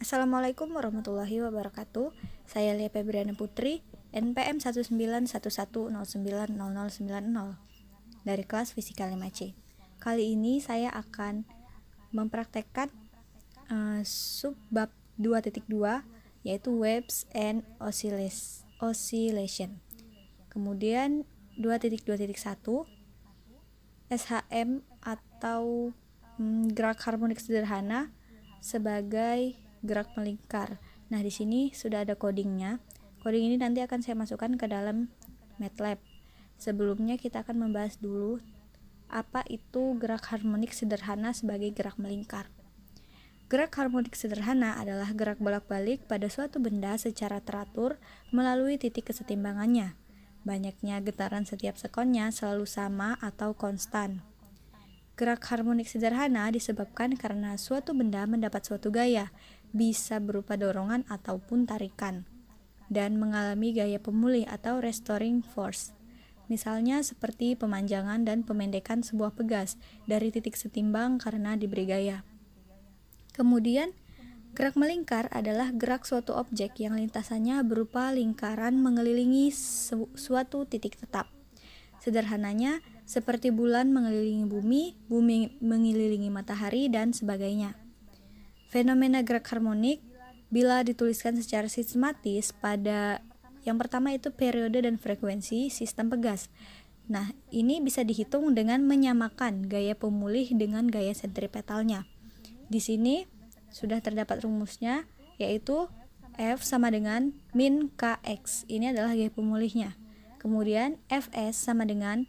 Assalamualaikum warahmatullahi wabarakatuh. Saya Lia Febriana Putri, NPM 19110909090 dari kelas Fisika 5C. Kali ini saya akan mempraktekkan subbab 2.2 yaitu Waves and Oscillation. Kemudian 2.2.1 SHM atau gerak harmonik sederhana sebagai gerak melingkar. Nah, di sini sudah ada codingnya. Coding ini nanti akan saya masukkan ke dalam MATLAB. Sebelumnya kita akan membahas dulu apa itu gerak harmonik sederhana sebagai gerak melingkar. Gerak harmonik sederhana adalah gerak bolak-balik pada suatu benda secara teratur melalui titik kesetimbangannya. Banyaknya getaran setiap sekonnya selalu sama atau konstan. Gerak harmonik sederhana disebabkan karena suatu benda mendapat suatu gaya, bisa berupa dorongan ataupun tarikan, dan mengalami gaya pemulih atau restoring force. Misalnya seperti pemanjangan dan pemendekan sebuah pegas dari titik setimbang karena diberi gaya. Kemudian, gerak melingkar adalah gerak suatu objek yang lintasannya berupa lingkaran mengelilingi suatu titik tetap. Sederhananya, seperti bulan mengelilingi bumi, bumi mengelilingi matahari, dan sebagainya. Fenomena gerak harmonik bila dituliskan secara sistematis pada yang pertama itu periode dan frekuensi sistem pegas. Nah, ini bisa dihitung dengan menyamakan gaya pemulih dengan gaya sentripetalnya. Di sini sudah terdapat rumusnya, yaitu F sama dengan min Kx. Ini adalah gaya pemulihnya. Kemudian Fs sama dengan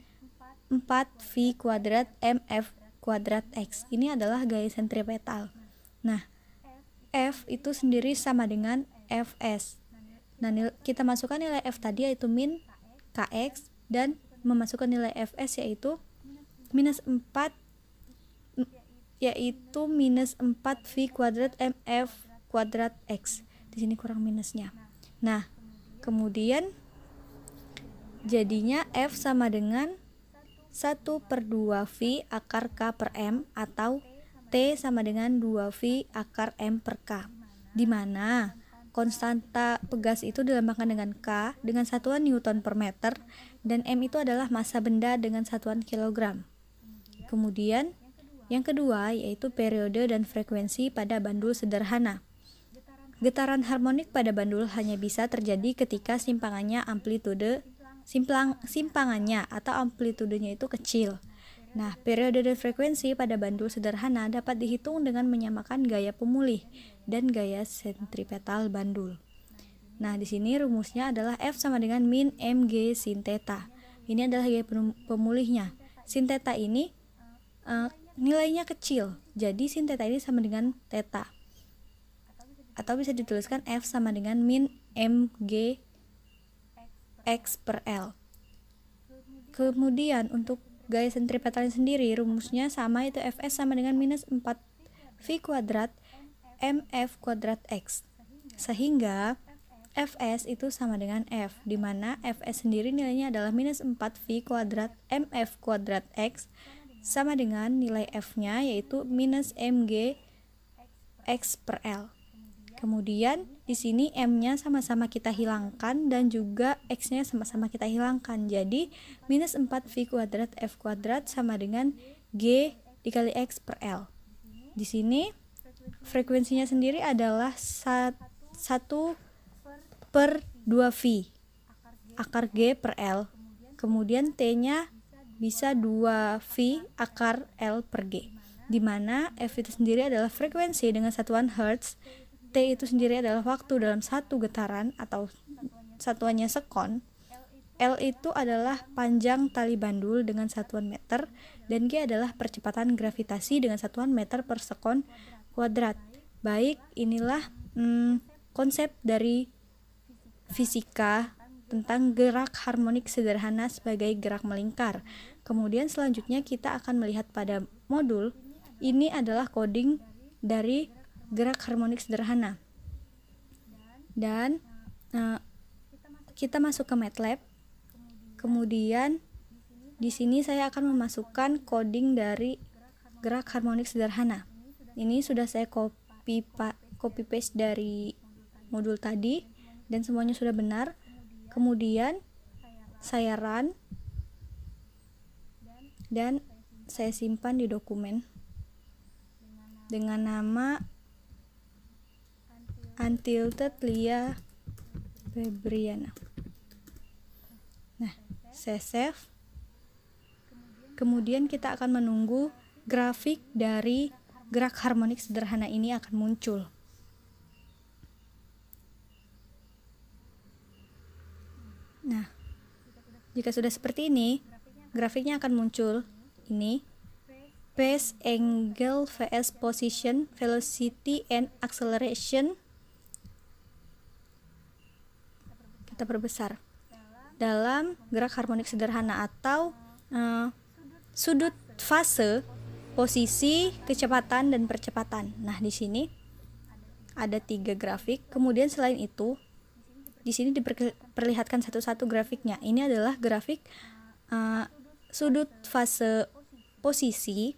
4V kuadrat MF kuadrat X. Ini adalah gaya sentripetal. Nah, F itu sendiri sama dengan Fs. Nah, kita masukkan nilai F tadi yaitu min Kx dan memasukkan nilai Fs yaitu minus 4V kuadrat MF kuadrat X. Di sini kurang minusnya. Nah, kemudian jadinya F sama dengan 1/2V akar K per M atau T sama dengan 2V akar M per K, di mana konstanta pegas itu dilambangkan dengan K dengan satuan Newton per meter dan M itu adalah massa benda dengan satuan kilogram. Kemudian yang kedua yaitu periode dan frekuensi pada bandul sederhana. Getaran harmonik pada bandul hanya bisa terjadi ketika simpangannya atau amplitudenya itu kecil. Nah, periode dan frekuensi pada bandul sederhana dapat dihitung dengan menyamakan gaya pemulih dan gaya sentripetal bandul. Nah, di sini rumusnya adalah F sama dengan min mg sin theta. Ini adalah gaya pemulihnya. Sin theta ini nilainya kecil, jadi sin theta ini sama dengan theta. Atau bisa dituliskan F sama dengan min mg X per L. Kemudian untuk gaya sentripetalnya sendiri rumusnya sama, itu Fs sama dengan minus 4V kuadrat MF kuadrat X. Sehingga Fs itu sama dengan F, di mana Fs sendiri nilainya adalah minus 4V kuadrat MF kuadrat X sama dengan nilai F-nya yaitu minus mg X per L. Kemudian di sini M-nya sama-sama kita hilangkan dan juga X-nya sama-sama kita hilangkan. Jadi minus 4V kuadrat F kuadrat sama dengan G dikali X per L. Di sini frekuensinya sendiri adalah 1/2V akar G per L. Kemudian T-nya bisa 2V akar L per G, di mana F itu sendiri adalah frekuensi dengan satuan Hertz, T itu sendiri adalah waktu dalam satu getaran atau satuannya sekon, L itu adalah panjang tali bandul dengan satuan meter, dan G adalah percepatan gravitasi dengan satuan meter per sekon kuadrat. Baik, inilah konsep dari fisika tentang gerak harmonik sederhana sebagai gerak melingkar. Kemudian selanjutnya kita akan melihat pada modul ini adalah coding dari gerak harmonik sederhana. Dan kita masuk ke MATLAB. Kemudian di sini saya akan memasukkan coding dari gerak harmonik sederhana. Ini sudah saya copy paste dari modul tadi dan semuanya sudah benar. Kemudian saya run dan saya simpan di dokumen dengan nama Untilted Lia Febriana. Nah, saya save. Kemudian kita akan menunggu grafik dari gerak harmonik sederhana ini akan muncul. Nah, jika sudah seperti ini, grafiknya akan muncul. Ini phase, angle, vs, position, velocity, and acceleration. Kita perbesar. Dalam gerak harmonik sederhana atau sudut fase, posisi, kecepatan, dan percepatan. Nah, di sini ada 3 grafik. Kemudian selain itu, di sini diperlihatkan satu-satu grafiknya. Ini adalah grafik sudut fase posisi,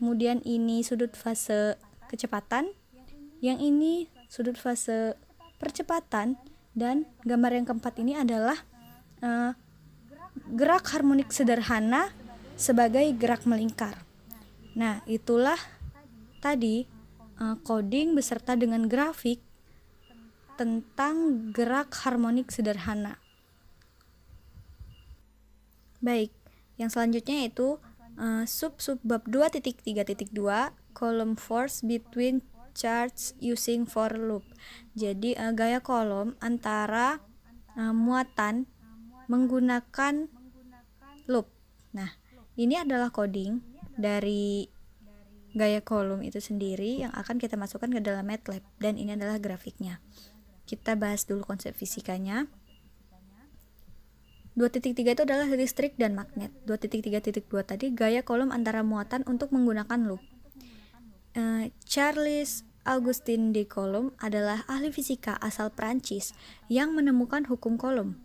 kemudian ini sudut fase kecepatan, yang ini sudut fase percepatan, dan gambar yang keempat ini adalah gerak harmonik sederhana sebagai gerak melingkar. Nah, itulah tadi coding beserta dengan grafik tentang gerak harmonik sederhana. Baik, yang selanjutnya itu subbab 2.3.2 column force between charts using for loop. Jadi gaya kolom antara muatan menggunakan loop. Nah, ini adalah coding dari gaya kolom itu sendiri yang akan kita masukkan ke dalam MATLAB, dan ini adalah grafiknya. Kita bahas dulu konsep fisikanya. 2.3 itu adalah listrik dan magnet. 2.3.2 tadi gaya kolom antara muatan untuk menggunakan loop. Charles Augustin de Coulomb adalah ahli fisika asal Prancis yang menemukan hukum Coulomb.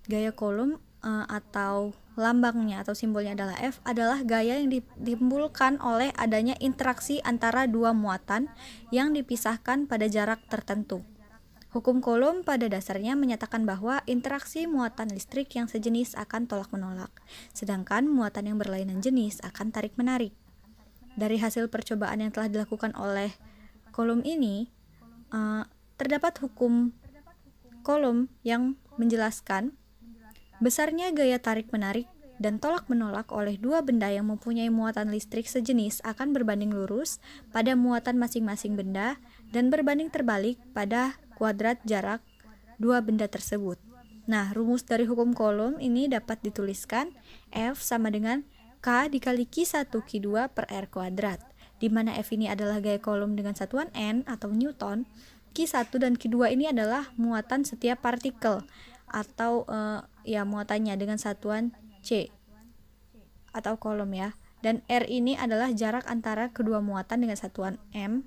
Gaya Coulomb atau lambangnya atau simbolnya adalah F adalah gaya yang ditimbulkan oleh adanya interaksi antara dua muatan yang dipisahkan pada jarak tertentu. Hukum Coulomb pada dasarnya menyatakan bahwa interaksi muatan listrik yang sejenis akan tolak-menolak, sedangkan muatan yang berlainan jenis akan tarik-menarik. Dari hasil percobaan yang telah dilakukan oleh Coulomb ini, terdapat hukum Coulomb yang menjelaskan besarnya gaya tarik-menarik dan tolak-menolak oleh dua benda yang mempunyai muatan listrik sejenis akan berbanding lurus pada muatan masing-masing benda dan berbanding terbalik pada kuadrat jarak dua benda tersebut. Nah, rumus dari hukum Coulomb ini dapat dituliskan F sama dengan K dikali Q1 Q2 per R kuadrat, di mana F ini adalah gaya Coulomb dengan satuan N atau Newton, Q1 dan Q2 ini adalah muatan setiap partikel atau muatannya dengan satuan C atau Coulomb ya. Dan R ini adalah jarak antara kedua muatan dengan satuan M.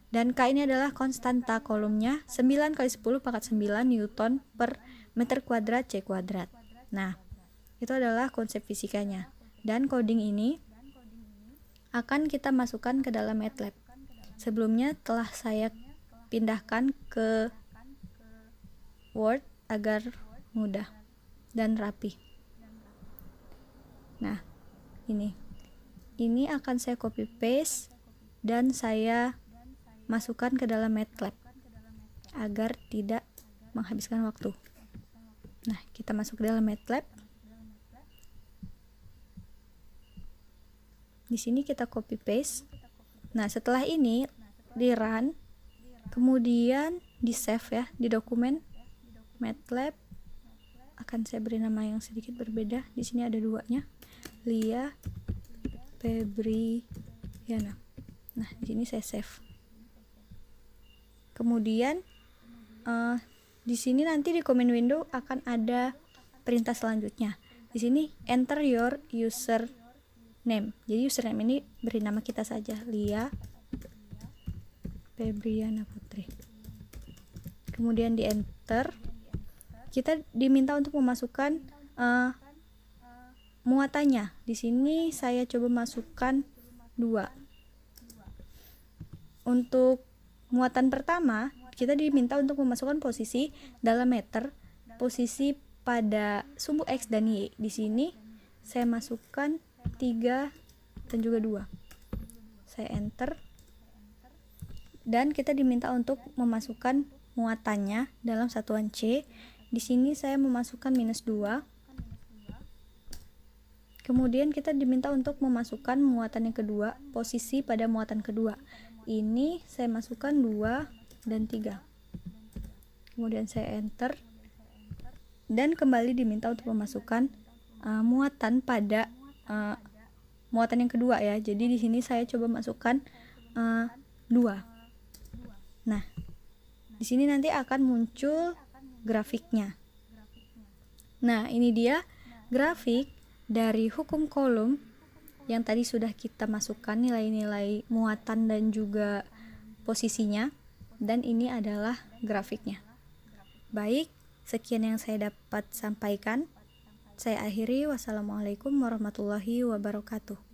Dan K ini adalah konstanta Coulombnya 9 kali 10 pangkat 9 Newton per meter kuadrat C kuadrat. Nah, itu adalah konsep fisikanya. Dan coding ini akan kita masukkan ke dalam MATLAB. Sebelumnya telah saya pindahkan ke Word agar mudah dan rapi. Nah, ini akan saya copy paste dan saya masukkan ke dalam MATLAB agar tidak menghabiskan waktu. Nah, kita masuk ke dalam MATLAB. Di sini kita copy paste. Nah, setelah ini di run, kemudian di save ya di dokumen MATLAB. Akan saya beri nama yang sedikit berbeda. Di sini ada duanya, Lia Febriana. Nah, di sini saya save. Kemudian di sini nanti di command window akan ada perintah selanjutnya. Di sini enter your username. Jadi username ini beri nama kita saja, Lia Febriana Putri. Kemudian di enter. Kita diminta untuk memasukkan muatannya. Di sini saya coba masukkan 2. Untuk muatan pertama kita diminta untuk memasukkan posisi dalam meter, posisi pada sumbu X dan Y. Di sini saya masukkan 3 dan juga 2. Saya enter. Dan kita diminta untuk memasukkan muatannya dalam satuan C. Di sini saya memasukkan -2. Kemudian kita diminta untuk memasukkan muatan yang kedua, posisi pada muatan kedua. Ini saya masukkan 2 dan 3. Kemudian saya enter. Dan kembali diminta untuk memasukkan muatan pada muatan yang kedua ya. Jadi di sini saya coba masukkan 2. Nah, di sini nanti akan muncul grafiknya. Nah, ini dia grafik dari hukum Coulomb yang tadi sudah kita masukkan nilai-nilai muatan dan juga posisinya, dan ini adalah grafiknya. Baik, sekian yang saya dapat sampaikan. Saya akhiri. Wassalamualaikum warahmatullahi wabarakatuh.